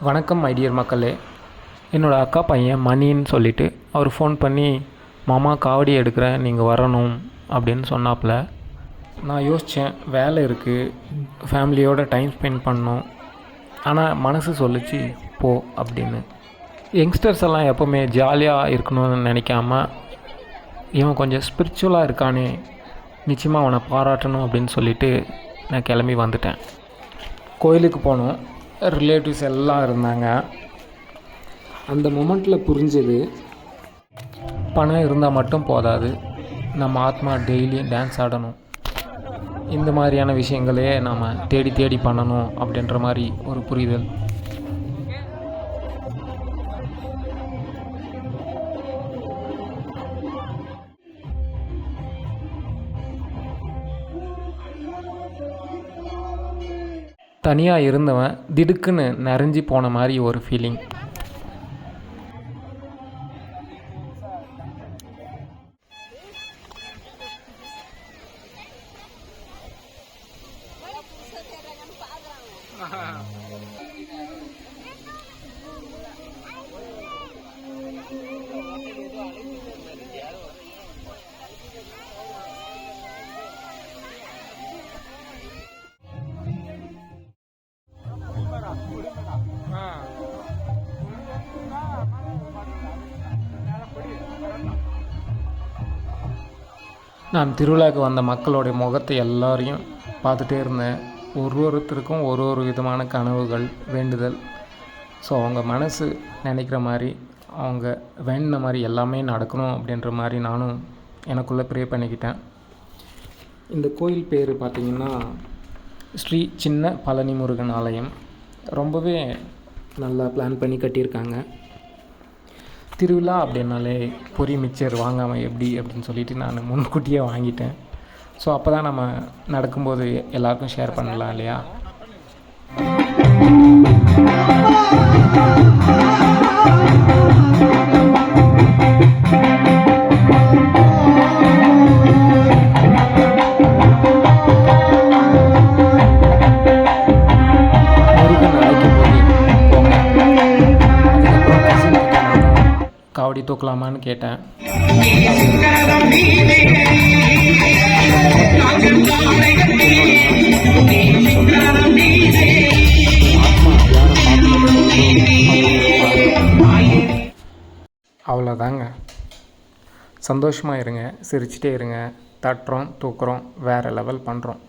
வணக்கம் my dear மக்களே. என்னோடய அக்கா பையன் மணின்னு சொல்லிவிட்டு அவர் ஃபோன் பண்ணி, மாமா காவடி எடுக்கிறேன் நீங்கள் வரணும் அப்படின்னு சொன்னாப்புல. நான் யோசித்தேன், வேலை இருக்குது, ஃபேமிலியோடு டைம் ஸ்பெண்ட் பண்ணணும், ஆனால் மனசு சொல்லிச்சு போ அப்படின்னு. யங்ஸ்டர்ஸ் எல்லாம் எப்போவுமே ஜாலியாக இருக்கணும்னு நினைக்காம, இவன் கொஞ்சம் ஸ்பிரிச்சுவலாக இருக்கானே, நிச்சயமாக அவனை பாராட்டணும் அப்படின்னு சொல்லிவிட்டு நான் கிளம்பி வந்துட்டேன். கோயிலுக்கு போனோம். ரிலேட்டிவ்ஸ் எல்லாம் இருந்தாங்க. அந்த மொமெண்ட்டில் புரிஞ்சது, பணம் இருந்தால் மட்டும் போதாது, நம்ம ஆத்மா டெய்லியும் டான்ஸ் ஆடணும். இந்த மாதிரியான விஷயங்களே நாம் தேடி தேடி பண்ணணும் அப்படின்ற மாதிரி ஒரு புரிதல். தனியாக இருந்தவன் திடுக்குன்னு நிறைஞ்சி போன மாதிரி ஒரு ஃபீலிங். நான் திருவிழாவுக்கு வந்த மக்களுடைய முகத்தை எல்லாரையும் பார்த்துட்டே இருந்தேன். ஒருத்தருக்கும் ஒரு விதமான கனவுகள், வேண்டுதல். ஸோ அவங்க மனசு நினைக்கிற மாதிரி, அவங்க வேண்டின மாதிரி எல்லாமே நடக்கணும் அப்படின்ற மாதிரி நானும் எனக்குள்ளே ப்ரே பண்ணிக்கிட்டேன். இந்த கோயில் பேர் பார்த்திங்கன்னா ஸ்ரீ சின்ன பழனி முருகன் ஆலயம். ரொம்பவே நல்லா பிளான் பண்ணி கட்டியிருக்காங்க. திருவிழா அப்படின்னாலே பொரி மிக்சர் வாங்காமல் எப்படி அப்படின்னு சொல்லிவிட்டு நான் முன்கூட்டியே வாங்கிட்டேன். ஸோ அப்போ தான் நம்ம நடக்கும்போது எல்லாருக்கும் ஷேர் பண்ணலாம் இல்லையா. காவடி தூக்கலாமான்னு கேட்டேன். அவ்வளோதாங்க. சந்தோஷமாக இருங்க, சிரிச்சிட்டே இருங்க, தட்டுறோம் தூக்குறோம், வேறு லெவல் பண்ணுறோம்.